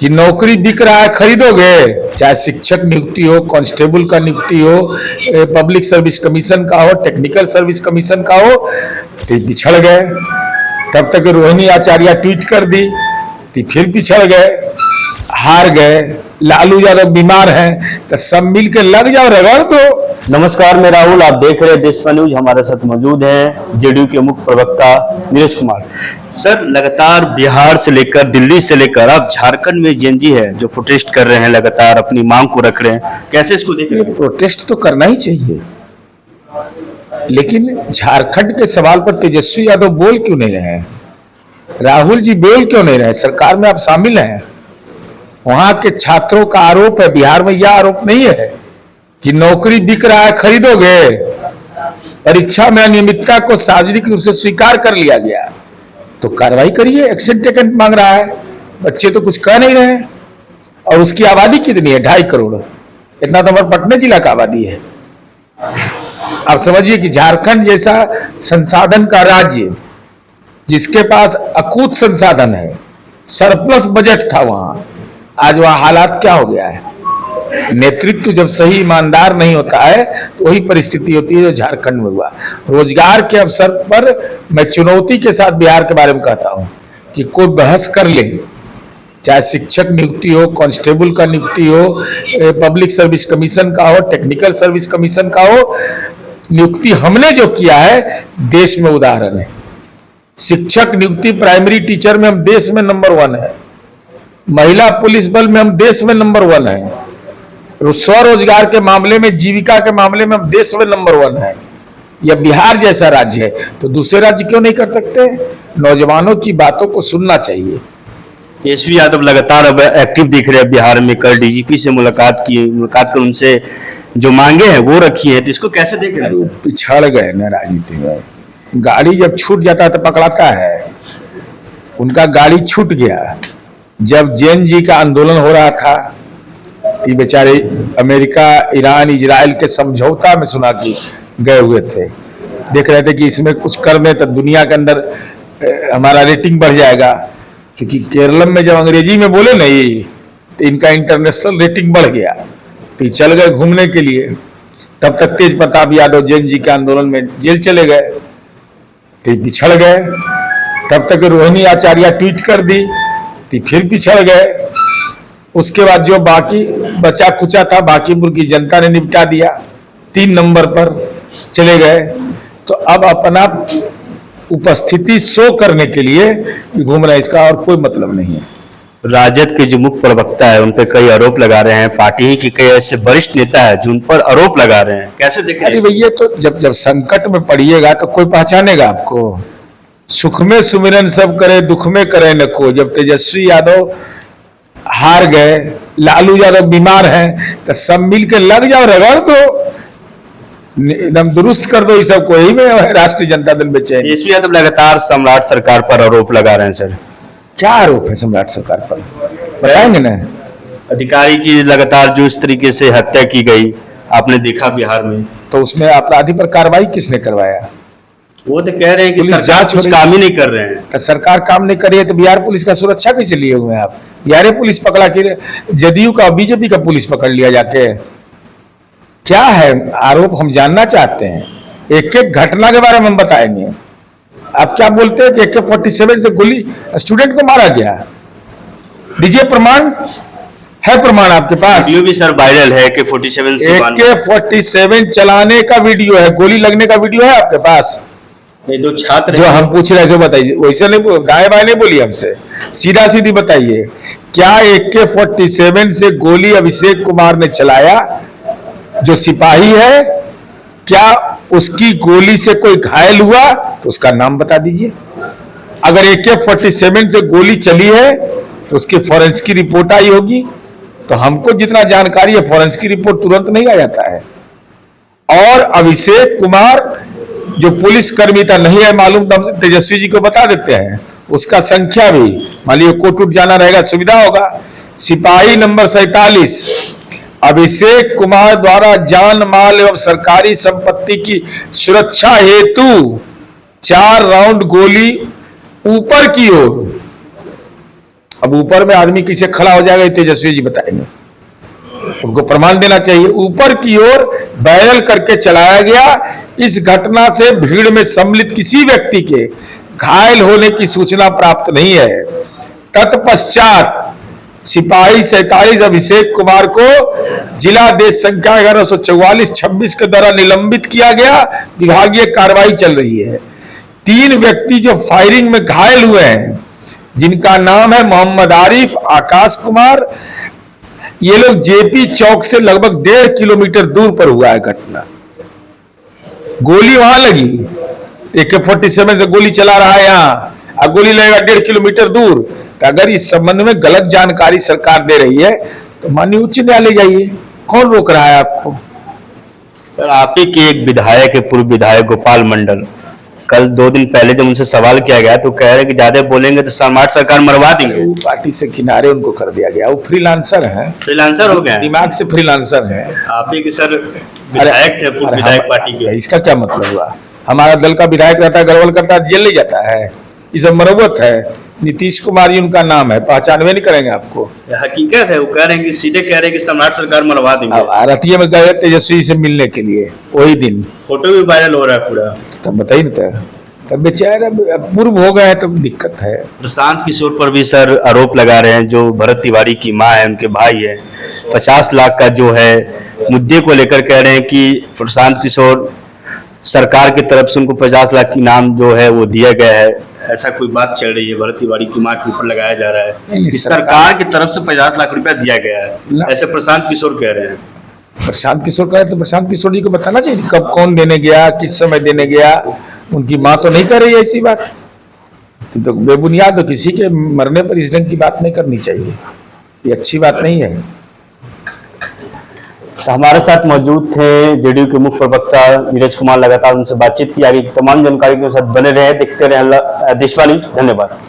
कि नौकरी बिक रहा है, खरीदोगे? चाहे शिक्षक नियुक्ति हो, कांस्टेबल का नियुक्ति हो, पब्लिक सर्विस कमीशन का हो, टेक्निकल सर्विस कमीशन का हो, तो पिछड़ गए। तब तक रोहिणी आचार्य ट्वीट कर दी तो फिर पिछड़ गए, हार गए। लालू यादव बीमार हैं तो सब मिलकर लग जाओ, रगड़ दो। नमस्कार, मैं राहुल, आप देख रहे हैं देशवा न्यूज। हमारे साथ मौजूद हैं जेडीयू के मुख्य प्रवक्ता नीरज कुमार। सर, लगातार बिहार से लेकर दिल्ली से लेकर अब झारखंड में जेएनजी है जो प्रोटेस्ट कर रहे हैं, लगातार अपनी मांग को रख रहे हैं, कैसे इसको देख रहे हैं? प्रोटेस्ट तो करना ही चाहिए, लेकिन झारखंड के सवाल पर तेजस्वी यादव बोल क्यों नहीं रहे हैं? राहुल जी बोल क्यों नहीं रहे? सरकार में आप शामिल हैं। वहां के छात्रों का आरोप है, बिहार में यह आरोप नहीं है कि नौकरी बिक रहा है, खरीदोगे? परीक्षा में अनियमितता को सार्वजनिक रूप से स्वीकार कर लिया गया, तो कार्रवाई करिए। एक्शन टेकन मांग रहा है, बच्चे तो कुछ कह नहीं रहे हैं। और उसकी आबादी कितनी है? 2.5 करोड़। इतना तो हमारे पटना जिला का आबादी है। आप समझिए कि झारखंड जैसा संसाधन का राज्य, जिसके पास अकूत संसाधन है, सरप्लस बजट था वहां, आज वहां हालात क्या हो गया है? नेतृत्व जब सही ईमानदार नहीं होता है तो वही परिस्थिति होती है जो झारखंड में हुआ। रोजगार के अवसर पर मैं चुनौती के साथ बिहार के बारे में कहता हूं कि कोई बहस कर ले, चाहे शिक्षक नियुक्ति हो, कांस्टेबल का नियुक्ति हो, पब्लिक सर्विस कमीशन का हो, टेक्निकल सर्विस कमीशन का हो, नियुक्ति हमने जो किया है देश में उदाहरण है। शिक्षक नियुक्ति प्राइमरी टीचर में हम देश में नंबर 1 है, महिला पुलिस बल में हम देश में नंबर 1 है, स्वरोजगार के मामले में, जीविका के मामले में हम देश में नंबर 1 है। यह बिहार जैसा राज्य है तो दूसरे राज्य क्यों नहीं कर सकते? नौजवानों की बातों को सुनना चाहिए। तेजस्वी यादव लगातार अब एक्टिव दिख रहे हैं बिहार में। कल डीजीपी से मुलाकात कर उनसे जो मांगे हैं वो रखी है, तो इसको कैसे देख रहे हैं? पिछड़ गए ना राजनीति में। गाड़ी जब छूट जाता है तो पकड़ाता है। उनका गाड़ी छूट गया। जब जेएनजी का आंदोलन हो रहा था, ये बेचारे अमेरिका, ईरान, इजराइल के समझौता में सुना कि गए हुए थे। देख रहे थे कि इसमें कुछ कर ले तो दुनिया के अंदर हमारा रेटिंग बढ़ जाएगा, क्योंकि केरलम में जब अंग्रेजी में बोले नहीं तो इनका इंटरनेशनल रेटिंग बढ़ गया, तो चल गए घूमने के लिए। तब तक तेज प्रताप यादव जेएनजी के आंदोलन में जेल चले गए, तो पिछड़ गए। तब तक रोहिणी आचार्य ट्वीट कर दी तो फिर पिछड़ गए। उसके बाद जो बाकी बचा खुचा था, बाकीपुर की जनता ने निपटा दिया, 3 नंबर पर चले गए। तो अब अपना उपस्थिति शो करने के लिए घूम रहे हैं, इसका और कोई मतलब नहीं है। राजद के जो मुख्य प्रवक्ता है उन पर कई आरोप लगा रहे हैं, पार्टी ही के कई ऐसे वरिष्ठ नेता है जो उन पर आरोप लगा रहे हैं, कैसे देखें? अरे भैया, तो जब संकट में पड़िएगा तो कोई पहचानेगा आपको। सुख में सुमिरन सब करे, दुख में करे न को। जब तेजस्वी यादव हार गए, लालू यादव बीमार हैं, तो सब मिलकर लग जाओ, रगड़ दो, एकदम दुरुस्त कर दो। इस सब को ही में राष्ट्रीय जनता दल बेचैन। तेजस्वी यादव लगातार सम्राट सरकार पर आरोप लगा रहे हैं। सर, क्या आरोप है सम्राट सरकार पर? बताएंगे ना। अधिकारी की लगातार जो इस तरीके से हत्या की गई, आपने देखा बिहार में, तो उसमें अपराधी पर कार्रवाई किसने करवाया? वो तो कह रहे हैं कि पुलिस जांच कुछ काम ही नहीं कर रहे हैं। तो सरकार काम नहीं करी है तो बिहार पुलिस का सुरक्षा कैसे लिए हुए हैं आप? बिहार पुलिस पकड़ा के जदयू का, बीजेपी का पुलिस पकड़ लिया जाके? क्या है आरोप, हम जानना चाहते हैं। एक एक घटना के बारे में हम बताएंगे। आप क्या बोलते हैं कि AK-47 से गोली स्टूडेंट को मारा गया? दीजिए प्रमाण, है प्रमाण आपके पास? वीडियो भी सर वायरल है AK-47 से। AK-47 चलाने का वीडियो है, गोली लगने का वीडियो है आपके पास? ये 2 छात्र जो हम पूछ रहे हैं जो बताइए, वैसे नहीं, दाएं बाएं नहीं बोलिए हमसे, सीधा सीधी बताइए। क्या AK-47 से गोली अभिषेक कुमार ने चलाया जो सिपाही है? क्या उसकी गोली से कोई घायल हुआ? तो उसका नाम बता दीजिए। अगर AK-47 से गोली चली है तो उसकी फॉरेंसिक रिपोर्ट आई होगी। तो हमको जितना जानकारी है, फॉरेंसिक रिपोर्ट तुरंत नहीं आ जाता है। और अभिषेक कुमार जो पुलिस कर्मी था, नहीं है मालूम तो हम तेजस्वी जी को बता देते हैं। उसका संख्या भी, मान लीजिए कोर्ट उठ जाना रहेगा, सुविधा होगा। सिपाही नंबर 47, अभिषेक कुमार द्वारा जान माल एवं सरकारी संपत्ति की सुरक्षा हेतु 4 राउंड गोली ऊपर की ओर अब ऊपर में आदमी किसे खड़ा हो जाएगा, ये तेजस्वी जी बताएंगे। उनको प्रमाण देना चाहिए। ऊपर की ओर वायरल करके चलाया गया। इस घटना से भीड़ में सम्मिलित किसी व्यक्ति के घायल होने की सूचना प्राप्त नहीं है। तत्पश्चात सिपाही 47 अभिषेक कुमार को जिला देश संख्या 1144/26 के द्वारा निलंबित किया गया। विभागीय कार्रवाई चल रही है। 3 व्यक्ति जो फायरिंग में घायल हुए हैं, जिनका नाम है मोहम्मद आरिफ, आकाश कुमार, ये लोग जेपी चौक से लगभग 1.5 किलोमीटर दूर पर हुआ है घटना। गोली वहां लगी, AK-47 से गोली चला रहा है यहाँ, और गोली लगेगा 1.5 किलोमीटर दूर। तो अगर इस संबंध में गलत जानकारी सरकार दे रही है तो माननीय उच्च न्यायालय जाइए, कौन रोक रहा है आपको। सर, आप ही के एक विधायक है, पूर्व विधायक गोपाल मंडल, कल 2 दिन पहले जब उनसे सवाल किया गया तो कह रहे कि ज्यादा बोलेंगे तो समाज सरकार मरवा देंगे। वो पार्टी से किनारे उनको कर दिया गया। वो फ्रीलांसर है, फ्रीलांसर हो गया, दिमाग से फ्रीलांसर है। आप ही के सर विधायक थे, पूर्व विधायक पार्टी के। इसका क्या मतलब हुआ? हमारा दल का विधायक रहता है, गड़बड़ करता है, जेल ले जाता है। ये सब मरम्मत है। नीतीश कुमार जी उनका नाम है, पहचानवे नहीं करेंगे आपको। हकीकत है, वो कह रहे हैं कि सीधे कह रहे हैं कि सम्राट सरकार मरवा देंगे। अब आरतीय में गए तेजस्वी से मिलने के लिए, वही दिन फोटो भी वायरल हो रहा है पूरा। तब बताइए ना, तब बेचारे पूर्व हो गए, तब दिक्कत है। प्रशांत किशोर पर भी सर आरोप लगा रहे हैं, जो भरत तिवारी की मां है, उनके भाई है। 50 लाख का जो है मुद्दे को लेकर कह रहे हैं कि प्रशांत किशोर सरकार की तरफ से उनको 50 लाख की इनाम जो है वो दिया गया है। ऐसा कोई बात चल रही है, भरत तिवारी की मां के ऊपर लगाया जा रहा है कि सरकार की तरफ से 50 लाख रुपया दिया गया है, ऐसे प्रशांत किशोर कह रहे हैं। प्रशांत किशोर का है तो प्रशांत किशोर जी को बताना चाहिए कब कौन देने गया, किस समय देने गया। उनकी मां तो नहीं कर रही है ऐसी बात, तो बेबुनियाद, तो किसी के मरने पर इस ढंग की बात नहीं करनी चाहिए, ये अच्छी बात नहीं है। तो हमारे साथ मौजूद थे जेडीयू के मुख्य प्रवक्ता नीरज कुमार। लगातार उनसे बातचीत की, आगे तमाम जानकारी के साथ बने रहे, देखते रहे देशवा न्यूज। धन्यवाद।